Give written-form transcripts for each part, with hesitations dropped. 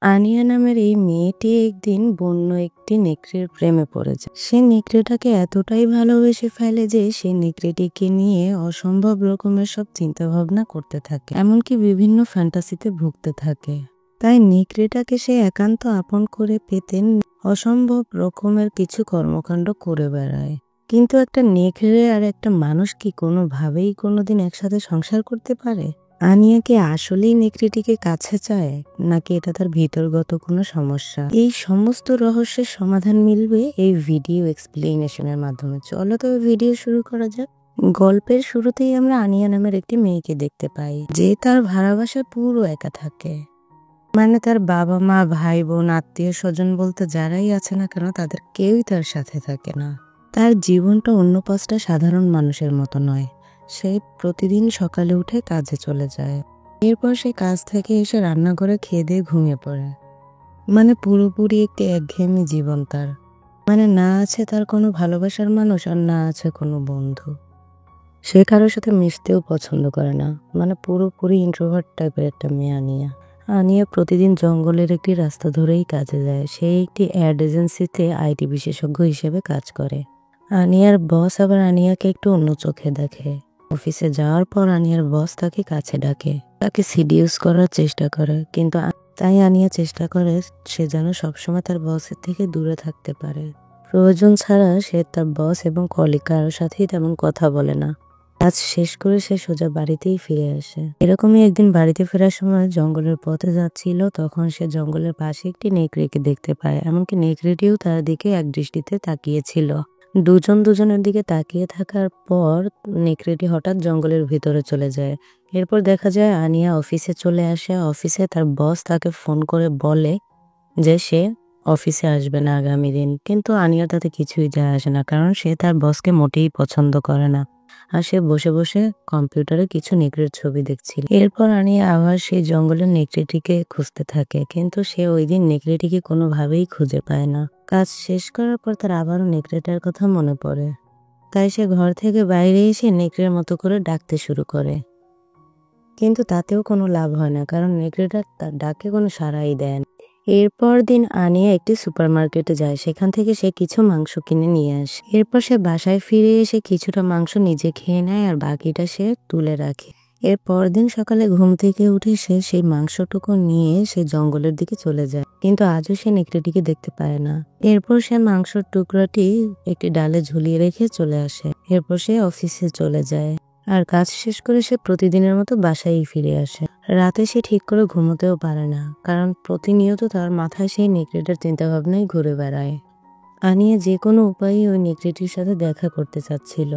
আনিয়া নামের এই মেয়েটি একদিন বন্য একটি নেকড়ের প্রেমে পড়ে যায়। সে নেকড়েটাকে এতটাই ভালোবেসে ফেলে যে সে নেকড়েটিকে নিয়ে অসম্ভব রকমের সব চিন্তা ভাবনা করতে থাকে, এমনকি বিভিন্ন ফ্যান্টাসিতে ভুগতে থাকে। তাই নেকড়েটাকে সে একান্ত আপন করে পেতে অসম্ভব রকমের কিছু কর্মকাণ্ড করে বেড়ায়। কিন্তু একটা নেকড়ে আর একটা মানুষ কি কোনোভাবেই কোনোদিন একসাথে সংসার করতে পারে? আনিয়া কি আসলেই নেকড়েটিকে কাছে চায়, নাকি এটা তার ভিতরগত কোনো সমস্যা? এই সমস্ত রহস্যের সমাধান মিলবে এই ভিডিও এক্সপ্লেনেশনের মাধ্যমে। চলো তো ভিডিও শুরু করা যাক। গল্পের শুরুতেই আমরা আনিয়া নামের একটি মেয়েকে দেখতে পাই, যে তার ভাড়া বাসায় পুরো একা থাকে। মানে তার বাবা মা, ভাই বোন, আত্মীয় স্বজন বলতে যারাই আছে না কেন তাদের কেউই তার সাথে থাকে না। তার জীবনটা অন্য 5টা সাধারণ মানুষের মতো নয়। সে প্রতিদিন সকালে উঠে কাজে চলে যায়, এরপর সে কাজ থেকে এসে রান্নাঘরে খেয়ে দিয়ে ঘুমিয়ে পড়ে। মানে পুরোপুরি একটি একঘেয়েমি জীবন তার। মানে না আছে তার কোনো ভালোবাসার মানুষ, আর না আছে কোনো বন্ধু। সে কারোর সাথে মিশতেও পছন্দ করে না। মানে পুরোপুরি ইন্ট্রোভার্ট টাইপের একটা মেয়ে আনিয়া। আনিয়া প্রতিদিন জঙ্গলের একটি রাস্তা ধরেই কাজে যায়। সে একটি অ্যাড এজেন্সিতে আইটি বিশেষজ্ঞ হিসেবে কাজ করে। আনিয়ার বস আবার আনিয়াকে একটু অন্য চোখে দেখে। অফিসে যাওয়ার পর আনিয়ার বস তাকে কাছে ডাকে, তাকে সিডিউস করার চেষ্টা করে, কিন্তু তাই আনিয়া চেষ্টা করে সে যেন সবসময় তার বসের থেকে দূরে থাকতে পারে। প্রয়োজন ছাড়া সে তার বস এবং কলিগ কারোর সাথেই তেমন কথা বলে না। কাজ শেষ করে সে সোজা বাড়িতেই ফিরে আসে। এরকমই একদিন বাড়িতে ফেরার সময় জঙ্গলের পথে যাচ্ছিল, তখন সে জঙ্গলের পাশে একটি নেকড়েকে দেখতে পায়। এমনকি নেকড়েটিও তার দিকে এক দৃষ্টিতে তাকিয়েছিল। দুজন দুজনের দিকে তাকিয়ে থাকার পর নেকড়েটি হঠাৎ জঙ্গলের ভিতরে চলে যায়। এরপর দেখা যায় আনিয়া অফিসে চলে আসে। অফিসে তার বস তাকে ফোন করে বলে যে সে অফিসে আসবে না আগামী দিন। কিন্তু আনিয়ার তাতে কিছুই যায় আসে না, কারণ সে তার বসকে মোটেই পছন্দ করে না। আর সে বসে বসে কম্পিউটারে কিছু নেকড়ের ছবি দেখছিল। এরপর আনিয়া আবার সেই জঙ্গলের নেকড়েটিকে খুঁজতে থাকে, কিন্তু সে ওই দিন নেকড়েটিকে কোনোভাবেই খুঁজে পায় না। কাজ শেষ করার পর তার আবারও নেকড়েটার কথা মনে পড়ে। তাই সে ঘর থেকে বাইরে এসে নেকড়ের মতো করে ডাকতে শুরু করে। কিন্তু তাতেও কোনো লাভ হয় না, কারণ নেকড়েটা তার ডাকে কোনো সাড়াই দেয় না। এরপর দিন আনিয়া একটি সুপারমার্কেটে যায়। সেখান থেকে সে কিছু মাংস কিনে নিয়ে আসে। এরপর সে বাসায় ফিরে এসে কিছুটা মাংস নিজে খেয়ে নেয়, আর বাকিটা সে তুলে রাখে। এর পরদিন সকালে ঘুম থেকে উঠে সে সেই মাংসটুকু নিয়ে সে জঙ্গলের দিকে চলে যায়, কিন্তু আজও সে নেকড়েটিকে দেখতে পায় না। এরপর সে মাংসের টুকরাটি একটি ডালে ঝুলিয়ে রেখে চলে আসে। এরপর সে অফিসে চলে যায়, আর কাজ শেষ করে সে প্রতিদিনের মতো বাসায় ফিরে আসে। রাতে সে ঠিক করে ঘুমোতেও পারে না, কারণ প্রতিনিয়ত তার মাথায় সেই নেকড়েটার চিন্তাভাবনাই ঘুরে বেড়ায়। আনিয়া যে কোনো উপায়ে ওই নেকড়েটির সাথে দেখা করতে চাচ্ছিল।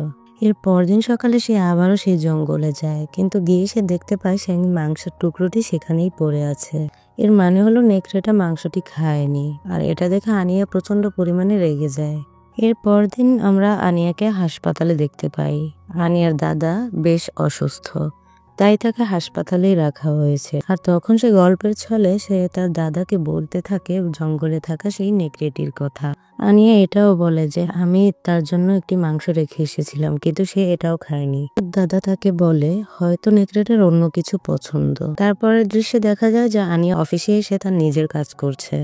এর পরদিন সকালে সে আবারও সেই জঙ্গলে যায়, কিন্তু গিয়ে সে দেখতে পায় সেই মাংসের টুকরোটি সেখানেই পড়ে আছে। এর মানে হলো নেকড়েটা মাংসটি খায়নি, আর এটা দেখে আনিয়া প্রচন্ড পরিমাণে রেগে যায়। এর পরদিন আমরা আনিয়াকে হাসপাতালে দেখতে পাই। আনিয়ার দাদা বেশ অসুস্থ, তাই তাকে হাসপাতালেই রাখা হয়েছে। আর তখন সে গল্পের ছলে সে তার দাদাকে বলতে থাকে জঙ্গলে থাকা সেই নেকড়েটির কথা। আনিয়া এটাও বলে যে আমি তার জন্য একটি মাংস রেখে এসেছিলাম, কিন্তু সে এটাও খায়নি। দাদা তাকে বলে হয়তো নেকড়েটার অন্য কিছু পছন্দ। তারপরের দৃশ্যে দেখা যায় যে আনিয়া অফিসে এসে তার নিজের কাজ করছে।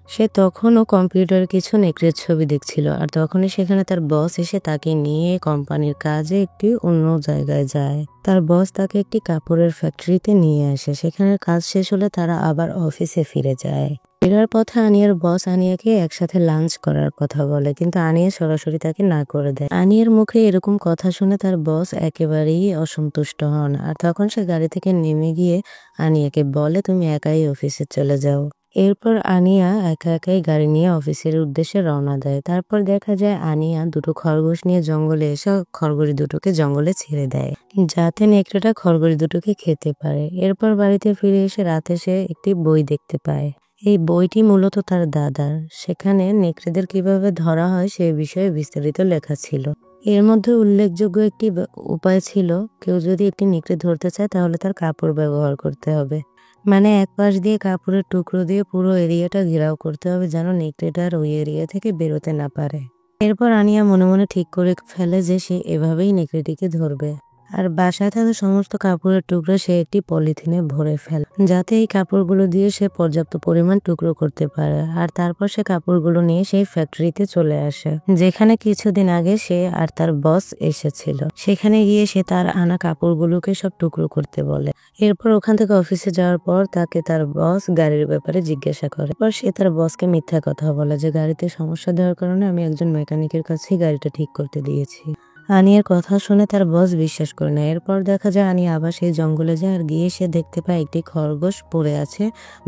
সে তখনও কম্পিউটারে কিছু নেকড়ের ছবি দেখছিল, আর তখনই সেখানে তার বস এসে তাকে নিয়ে কোম্পানির কাজে একটি অন্য জায়গায় যায়। তার বস তাকে একটি কাপড়ের ফ্যাক্টরিতে নিয়ে আসে। সেখানে কাজ শেষ হলে তারা আবার অফিসে ফিরে যায়। ফেরার পথে আনিয়ার বস আনিয়াকে একসাথে লাঞ্চ করার কথা বলে, কিন্তু আনিয়া সরাসরি তাকে না করে দেয়। আনিয়ার মুখে এরকম কথা শুনে তার বস একেবারেই অসন্তুষ্ট হন, আর তখন সে গাড়ি থেকে নেমে গিয়ে আনিয়াকে বলে তুমি একাই অফিসে চলে যাও। এরপর আনিয়া একা একাই গাড়ি নিয়ে অফিসের উদ্দেশ্যে রওনা দেয়। তারপর দেখা যায় আনিয়া দুটো খরগোশ নিয়ে জঙ্গলে এসে খরগোশ দুটোকে জঙ্গলে ছেড়ে দেয়, যাতে নেকড়েটা খরগোশ দুটোকে খেতে পারে। এরপর বাড়িতে ফিরে এসে রাতে সে একটি বই দেখতে পায়। এই বইটি মূলত তার দাদার। সেখানে নেকড়েদের কিভাবে ধরা হয় সে বিষয়ে বিস্তারিত লেখা ছিল। এর মধ্যে উল্লেখযোগ্য একটি উপায় ছিল, কেউ যদি একটি নেকড়ে ধরতে চায় তাহলে তার কাপড় ব্যবহার করতে হবে। মানে এক পাশ দিয়ে কাপড়ের টুকরো দিয়ে পুরো এরিয়াটা ঘেরাও করতে হবে, যেন নেকড়েটার ওই এরিয়া থেকে বেরোতে না পারে। এরপর আনিয়া মনে মনে ঠিক করে ফেলে যে সে এভাবেই নেকড়েটিকে ধরবে। আর বাসায় থাকা সমস্ত কাপড়ের টুকরো সে একটি পলিথিনে ভরে ফেলে, যাতে এই কাপড়গুলো দিয়ে সে পর্যাপ্ত পরিমাণ টুকরো করতে পারে। আর তারপর সে কাপড়গুলো নিয়ে সেই ফ্যাক্টরিতে চলে আসে, যেখানে কিছুদিন আগে সে আর তার বস এসেছিল। সেখানে গিয়ে সে তার আনা কাপড়গুলোকে সব টুকরো করতে বলে। এরপর ওখান থেকে অফিসে যাওয়ার পর তাকে তার বস গাড়ির ব্যাপারে জিজ্ঞাসা করে। পর সে তার বসকে মিথ্যা কথা বলে যে গাড়িতে সমস্যা দেওয়ার কারণে আমি একজন মেকানিকের কাছেই গাড়িটা ঠিক করতে দিয়েছি। আনিয়ার কথা শুনে তার বস বিশ্বাস করে না। এরপর দেখা যায় আনিয়া আবার সেই জঙ্গলে যায়, আর গিয়ে সে দেখতে পায় একটি খরগোশ পড়ে আছে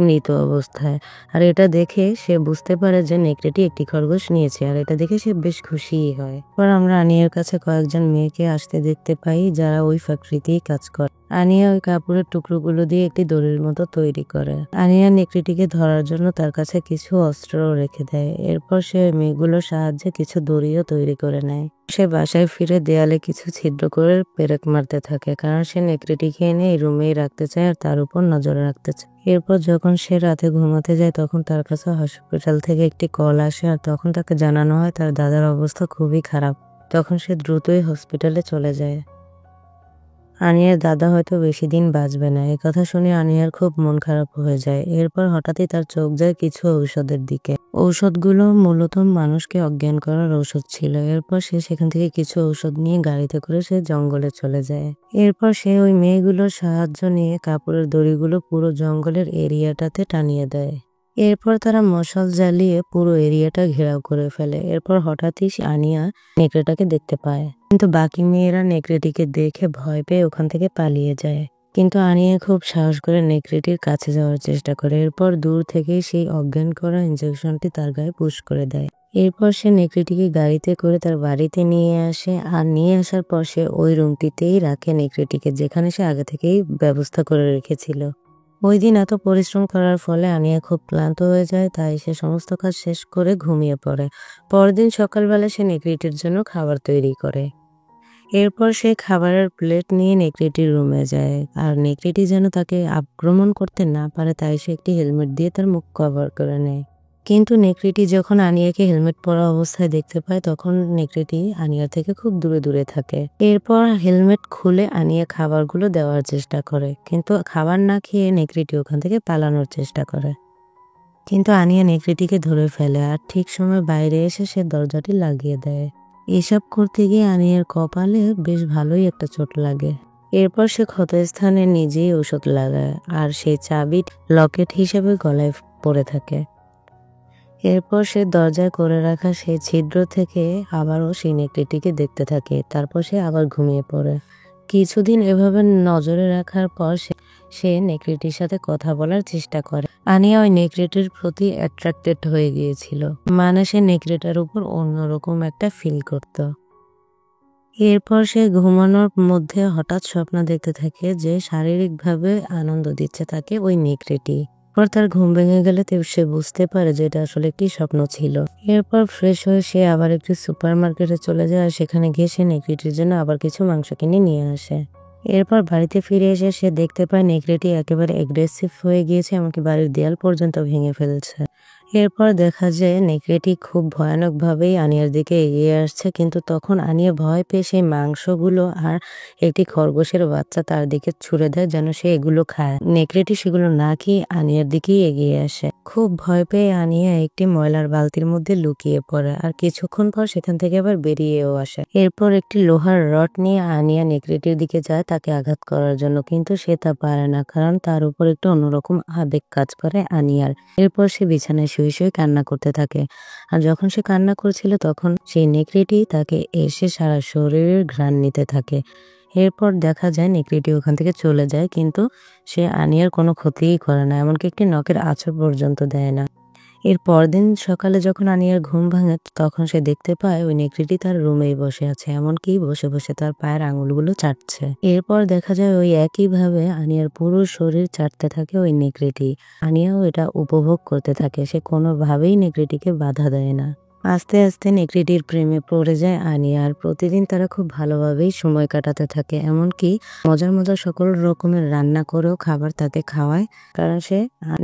মৃত অবস্থায়। আর এটা দেখে সে বুঝতে পারে যে নেকড়েটি একটি খরগোশ নিয়েছে, আর এটা দেখে সে বেশ খুশিই হয়। পর আমরা আনিয়ার কাছে কয়েকজন মেয়েকে আসতে দেখতে পাই যারা ওই ফ্যাক্টরিতেই কাজ করে। আনিয়া ওই কাপড়ের টুকরোগুলো দিয়ে একটি দড়ির মতো তৈরি করে। আনিয়া নেকড়েটিকে ধরার জন্য তার কাছে কিছু অস্ত্রও রেখে দেয়। এরপর সে মেয়েগুলোর সাহায্যে কিছু দড়িও তৈরি করে নেয়। সে বাসায় ফিরে দেয়ালে কিছু ছিদ্র করে পেরেক মারতে থাকে, কারণ সে নেকড়েটিকে এনে এই রুমেই রাখতে চায় আর তার উপর নজর রাখতে চায়। এরপর যখন সে রাতে ঘুমাতে যায় তখন তার কাছে হসপিটাল থেকে একটি কল আসে, আর তখন তাকে জানানো হয় তার দাদার অবস্থা খুবই খারাপ। তখন সে দ্রুতই হসপিটালে চলে যায়। আনিয়ার দাদা হয়তো বেশি দিন বাঁচবে না। কথা শুনে আনিয়ার খুব মন খারাপ হয়ে যায়। এরপর হঠাৎই তার চোখ যায় কিছু ঔষধের দিকে। ঔষধগুলো মূলত মানুষকে অজ্ঞান করার ঔষধ ছিল। এরপর সে সেখান থেকে কিছু ঔষধ নিয়ে গাড়িতে করে সে জঙ্গলে চলে যায়। এরপর সে ওই মেয়েগুলোর সাহায্য নিয়ে কাপড়ের দড়িগুলো পুরো জঙ্গলের এরিয়াটাতে টানিয়ে দেয়। এরপর তারা মশাল জ্বালিয়ে পুরো এরিয়াটা ঘেরাও করে ফেলে। এরপর হঠাৎই আনিয়া নেকড়েটাকে দেখতে পায়, কিন্তু বাকি মেয়েরা নেকড়েটিকে দেখে ভয় পেয়ে ওখান থেকে পালিয়ে যায়। কিন্তু আনিয়া খুব সাহস করে নেকড়েটির কাছে যাওয়ার চেষ্টা করে। এরপর দূর থেকেই সেই অজ্ঞান করা ইনজেকশনটি তার গায়ে পুশ করে দেয়। এরপর সে নেকড়েটিকে গাড়িতে করে তার বাড়িতে নিয়ে আসে, আর নিয়ে আসার পর সে ওই রুমটিতেই রাখে নেকড়েটিকে, যেখানে সে আগে থেকেই ব্যবস্থা করে রেখেছিল। ওই দিন এত পরিশ্রম করার ফলে আনিয়া খুব ক্লান্ত হয়ে যায়, তাই সে সমস্ত কাজ শেষ করে ঘুমিয়ে পড়ে। পরদিন সকালবেলা সে নেকড়েটির জন্য খাবার তৈরি করে। এরপর সে খাবারের প্লেট নিয়ে নেকড়েটির রুমে যায়, আর নেকড়েটি যেন তাকে আক্রমণ করতে না পারে তাই সে একটি হেলমেট দিয়ে তার মুখ কভার করে নেয়। কিন্তু নেকড়েটি যখন আনিয়াকে হেলমেট পরা অবস্থায় দেখতে পায় তখন নেকড়েটি আনিয়া থেকে খুব দূরে দূরে থাকে। এরপর হেলমেট খুলে আনিয়া খাবারগুলো দেওয়ার চেষ্টা করে, কিন্তু খাবার না খেয়ে নেকড়েটি ওখান থেকে পালানোর চেষ্টা করে। কিন্তু আনিয়া নেকড়েটিকে ধরে ফেলে, আর ঠিক সময় বাইরে এসে সে দরজাটি লাগিয়ে দেয়। এসব করতে গিয়ে আনিয়ার কপালে বেশ ভালোই একটা চোট লাগে। এরপর সে ক্ষতস্থানে নিজেই ওষুধ লাগায়, আর সেই চাবি লকেট হিসেবে গলায় পড়ে থাকে। এরপর সে দরজায় করে রাখা সেই ছিদ্র থেকে আবারও সেই নেকড়েটিকে দেখতে থাকে। তারপর সে আবার ঘুমিয়ে পড়ে। কিছুদিন এভাবে নজরে রাখার পর সে নেকড়েটির সাথে কথা বলার চেষ্টা করে। আনিয়া ওই নেকড়েটির প্রতি অ্যাট্রাক্টেড হয়ে গিয়েছিল, মানে সে নেকড়েটার উপর অন্যরকম একটা ফিল করত। এরপর সে ঘুমানোর মধ্যে হঠাৎ স্বপ্ন দেখতে থাকে যে শারীরিকভাবে আনন্দ দিচ্ছে তাকে ওই নেকড়েটি। পর তার ঘুম ভেঙে গেলে সে বুঝতে পারে যে এটা আসলে একটি স্বপ্ন ছিল। এরপর ফ্রেশ হয়ে সে আবার একটি সুপার মার্কেটে চলে যায়, আর সেখানে গিয়ে সে নেকড়েটির জন্য আবার কিছু মাংস কিনে নিয়ে আসে। এরপর বাড়িতে ফিরে এসে সে দেখতে পায় নেকড়েটি একেবারে এগ্রেসিভ হয়ে গিয়েছে, এমনকি বাড়ির দেয়াল পর্যন্ত ভেঙে ফেলছে। এরপর দেখা যায় নেকড়েটি খুব ভয়ানকভাবেই আনিয়ার দিকে এগিয়ে আসছে, কিন্তু তখন আনিয়া ভয় পেয়ে সেই মাংসগুলো আর একটি খরগোশের বাচ্চা তার দিকে ছুড়ে দেয় যেন সে এগুলো খায়। নেকড়েটি সেগুলো না খেয়ে আনিয়ার দিকেই এগিয়ে আসে। খুব ভয় পেয়ে আনিয়া একটি ময়লার বালতির মধ্যে লুকিয়ে পড়ে, আর কিছুক্ষণ পর সেখান থেকে আবার বেরিয়েও আসে। এরপর একটি লোহার রড নিয়ে আনিয়া নেকড়েটির দিকে যায় তাকে আঘাত করার জন্য, কিন্তু সে তা পারে না, কারণ তার উপর একটু অন্যরকম আবেগ কাজ করে আনিয়ার। এরপর সে বিছানায় শুয়ে শুয়ে কান্না করতে থাকে, আর যখন সে কান্না করছিল তখন সেই নেকড়েটি তাকে এসে সারা শরীরের ঘ্রাণ নিতে থাকে। এরপর দেখা যায় নেকড়েটি ওখান থেকে চলে যায়, কিন্তু সে আনিয়ার কোনো ক্ষতিই করে না, এমনকি একটি নখের আঁচড় পর্যন্ত দেয় না। এর পরদিন সকালে যখন আনিয়ার ঘুম ভাঙে তখন সে দেখতে পায় ওই নেকড়েটি তার রুমেই বসে আছে, এমনকি বসে বসে তার পায়ের আঙুলগুলো চাটছে। এরপর দেখা যায় ওই একইভাবে আনিয়ার পুরো শরীর চাটতে থাকে ওই নেকড়েটি। আনিয়াও এটা উপভোগ করতে থাকে, সে কোনোভাবেই নেকড়েটিকে বাধা দেয় না। আস্তে আস্তে নেকড়েটির প্রেমে পড়ে যায় আনিয়া, আর প্রতিদিন তারা খুব ভালোভাবেই সময় কাটাতে থাকে, এমনকি মজার মজার সকল রকমের রান্না করেও খাবার তাকে খাওয়ায়, কারণ সে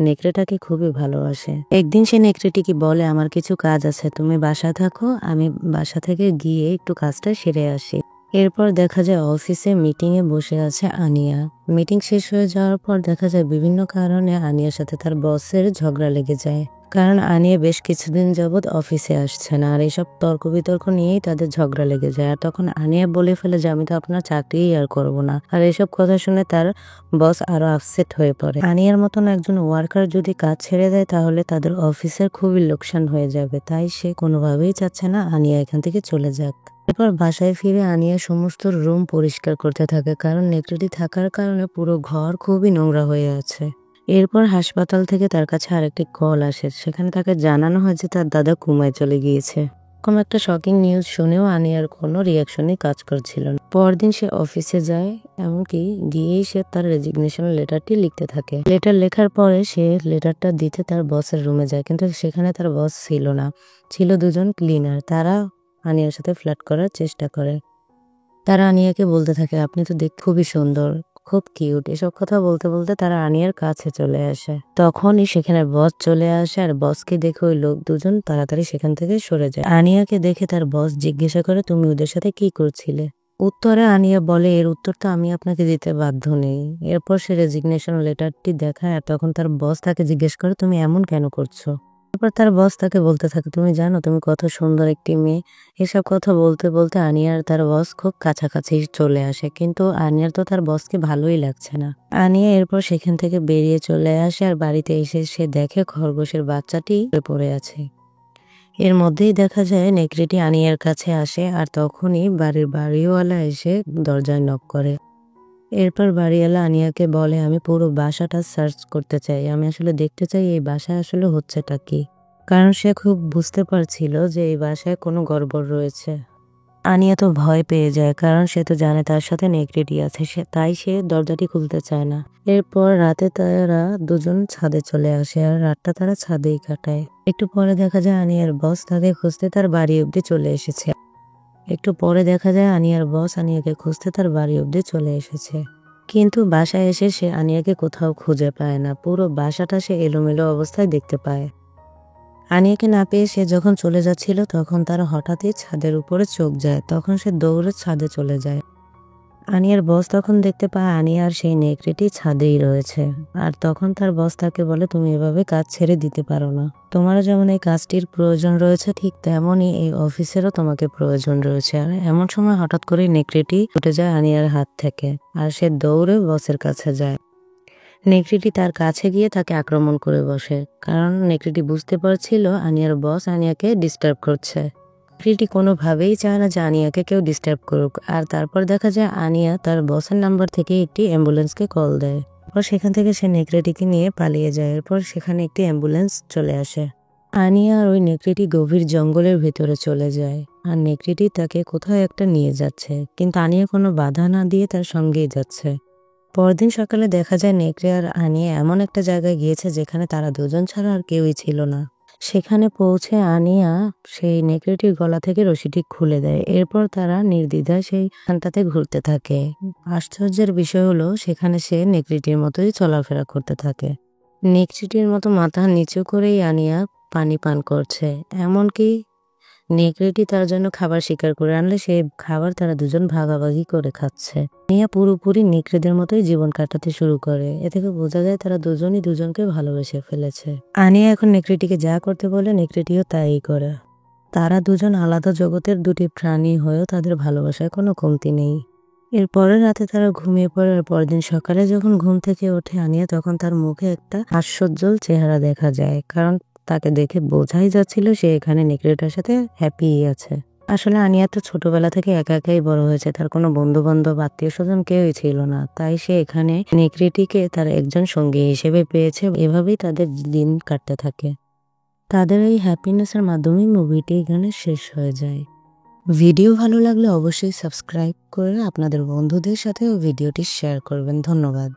নেকড়েটাকে খুবই ভালোবাসে। একদিন সে নেকড়েটিকে বলে, আমার কিছু কাজ আছে, তুমি বাসা থাকো, আমি বাসা থেকে গিয়ে একটু কাজটা সেরে আসি। এরপর দেখা যায় অফিসে মিটিং এ বসে আছে আনিয়া। মিটিং শেষ হয়ে যাওয়ার পর দেখা যায় বিভিন্ন কারণে আনিয়ার সাথে তার বসের ঝগড়া লেগে যায়। কারণ আনিয়া বেশ কিছুদিন যাবৎ অফিসে আসছে না, আর এইসব তর্ক বিতর্ক নিয়েই তাদের ঝগড়া লেগে যায়। আর তখন আনিয়া বলে ফেলে যে আমি তো আপনার চাকরিই আর করব না। আর এইসব কথা শুনে তার বস আরো আপসেট হয়ে পড়ে। আনিয়ার মতন একজন ওয়ার্কার যদি কাজ ছেড়ে দেয় তাহলে তাদের অফিসের খুবই লোকসান হয়ে যাবে, তাই সে কোনোভাবেই চাচ্ছে না আনিয়া এখান থেকে চলে যাক। এরপর বাসায় ফিরে আনিয়া সমস্ত রুম পরিষ্কার করতে থাকে, কারণ নেকড়েটি থাকার কারণে পুরো ঘর খুবই নোংরা হয়ে আছে। এরপর হাসপাতাল থেকে তার কাছে আরেকটি কল আসে, সেখানে তাকে জানানো হয় যে তার দাদা কোমায় চলে গিয়েছে। এরকম একটা শকিং নিউজ শুনেও আনিয়ার কোনো রিয়াকশনই কাজ করছিল না। পরদিন সে অফিসে যায়, এমনকি গিয়েই সে তার রেজিগনেশন লেটারটি লিখতে থাকে। লেটার লেখার পরে সে লেটারটা দিতে তার বসের রুমে যায়, কিন্তু সেখানে তার বস ছিল না, ছিল দুজন ক্লিনার। তারা আনিয়ার সাথে ফ্লার্ট করার চেষ্টা করে। তারা আনিয়াকে বলতে থাকে আপনি তো দেখতে খুবই সুন্দর, খুব কিউট। এসব কথা বলতে বলতে তারা আনিয়ার কাছে চলে আসে। তখনই সেখানে বস চলে আসে, আর বসকে দেখে ওই লোক দুজন তাড়াতাড়ি সেখান থেকে সরে যায়। আনিয়াকে দেখে তার বস জিজ্ঞাসা করে তুমি ওদের সাথে কি করছিলে? উত্তরে আনিয়া বলে এর উত্তর তো আমি আপনাকে দিতে বাধ্য নেই। এরপর সে রেজিগনেশন লেটারটি দেখায়, আর তখন তার বস তাকে জিজ্ঞেস করে তুমি এমন কেন করছো? তারপর তার বস তাকে বলতে থাকে তুমি জানো তুমি কত সুন্দর একটি মেয়ে। এসব কথা বলতে বলতে আনিয়ার তার বস খুব কাছাকাছি চলে আসে, কিন্তু আনিয়ার তো তার বসকে ভালোই লাগছে না। আনিয়া এরপর সেখান থেকে বেরিয়ে চলে আসে, আর বাড়িতে এসে সে দেখে খরগোশের বাচ্চাটি পড়ে আছে। এর মধ্যেই দেখা যায় নেকড়েটি আনিয়ার কাছে আসে, আর তখনই বাড়ির বাড়িওয়ালা এসে দরজায় নক করে। এরপর বাড়িওয়ালা আনিয়াকে বলে আমি পুরো বাসাটা সার্চ করতে চাই, আমি আসলে দেখতে চাই এই বাসায় আসলে হচ্ছেটা কি। কারণ সে খুব বুঝতে পারছিল যে এই বাসায় কোনো গড়বড় রয়েছে। আনিয়া তো ভয় পেয়ে যায়, কারণ সে তো জানে তার সাথে নেকড়েটি আছে, তাই সে দরজাটি খুলতে চায় না। এরপর রাতে তারা দুজন ছাদে চলে আসে, আর রাতটা তারা ছাদেই কাটায়। একটু পরে দেখা যায় আনিয়ার বস তাকে খুঁজতে তার বাড়ি অব্দি চলে এসেছে। আনিয়াকে খুঁজতে তার বাড়ি অব্দি চলে এসেছে, কিন্তু বাসায় এসে সে আনিয়াকে কোথাও খুঁজে পায় না। পুরো বাসাটা সে এলোমেলো অবস্থায় দেখতে পায়। আনিয়াকে না পেয়ে সে যখন চলে যাচ্ছিল তখন তার হঠাৎই ছাদের উপরে চোখ যায়, তখন সে দৌড়ে ছাদে চলে যায়। আনিয়ার বস তখন দেখতে পায় আনিয়ার সেই নেকড়েটি ছাদেই রয়েছে, আর তখন তার বস তাকে বলে তুমি এভাবে কাজ ছেড়ে দিতে পারো না, তোমারও যেমন এই কাজটির প্রয়োজন রয়েছে ঠিক তেমনই এই অফিসেরও তোমাকে প্রয়োজন রয়েছে। আর এমন সময় হঠাৎ করে নেকড়েটি উঠে যায় আনিয়ার হাত থেকে, আর সে দৌড়ে বসের কাছে যায়। নেকড়েটি তার কাছে গিয়ে তাকে আক্রমণ করে বসে, কারণ নেকড়েটি বুঝতে পারছিল আনিয়ার বস আনিয়াকে ডিস্টার্ব করছে। নেকড়েটি কোনোভাবেই চায় না যে আনিয়াকে কেউ ডিস্টার্ব করুক। আর তারপর দেখা যায় আনিয়া তার বসের নাম্বার থেকে একটি অ্যাম্বুলেন্সকে কল দেয়। এরপর সেখান থেকে সে নেকড়েটিকে নিয়ে পালিয়ে যায়। এরপর সেখানে একটি অ্যাম্বুলেন্স চলে আসে। আনিয়া আর ওই নেকড়েটি গভীর জঙ্গলের ভেতরে চলে যায়, আর নেকড়েটি তাকে কোথাও একটা নিয়ে যাচ্ছে, কিন্তু আনিয়া কোনো বাধা না দিয়ে তার সঙ্গেই যাচ্ছে। পরদিন সকালে দেখা যায় নেকড়ে আর আনিয়া এমন একটা জায়গায় গিয়েছে যেখানে তারা দুজন ছাড়া আর কেউই ছিল না। সেখানে পৌঁছে আনিয়া সেই নেকড়েটির গলা থেকে রশিটি খুলে দেয়। এরপর তারা নির্দ্বিধায় সেই স্থানটাতে ঘুরতে থাকে। আশ্চর্যের বিষয় হলো সেখানে সে নেকড়েটির মতোই চলাফেরা করতে থাকে। নেকড়েটির মতো মাথা নিচু করেই আনিয়া পানি পান করছে, এমনকি নেকড়েটি তার জন্য খাবার শিকার করে আনলে সেই খাবার তারা দুজন ভাগাভাগি করে খাচ্ছে। আনিয়া পুরোপুরি নেকড়েদের মতোই জীবন কাটাতে শুরু করে। এ থেকে বোঝা যায় তারা দুজনই দুজনকে ভালোবেসে ফেলেছে। আনিয়া এখন নেকড়েটিকে যা করতে বলে নেকড়েটিও তাই করে। তারা দুজন আলাদা জগতের দুটি প্রাণী হয়েও তাদের ভালোবাসায় কোনো কমতি নেই। এর পরের রাতে তারা ঘুমিয়ে পড়ে, আর পরদিন সকালে যখন ঘুম থেকে ওঠে আনিয়া, তখন তার মুখে একটা হাস্যোজ্জ্বল চেহারা দেখা যায়, কারণ তাকে দেখে বোঝাই যাচ্ছিল সে এখানে নেকড়েটার সাথে হ্যাপি আছে। আসলে আনিয়া তো ছোটবেলা থেকে একা একাই বড় হয়েছে, তার কোনো বন্ধু বান্ধব আত্মীয় স্বজন কেউই ছিল না, তাই সে এখানে নেকড়েটিকে তার একজন সঙ্গী হিসেবে পেয়েছে। এভাবেই তাদের দিন কাটতে থাকে। তাদের এই হ্যাপিনেসের মাধ্যমেই মুভিটি এখানে শেষ হয়ে যায়। ভিডিও ভালো লাগলে অবশ্যই সাবস্ক্রাইব করে আপনাদের বন্ধুদের সাথেও ভিডিওটি শেয়ার করবেন। ধন্যবাদ।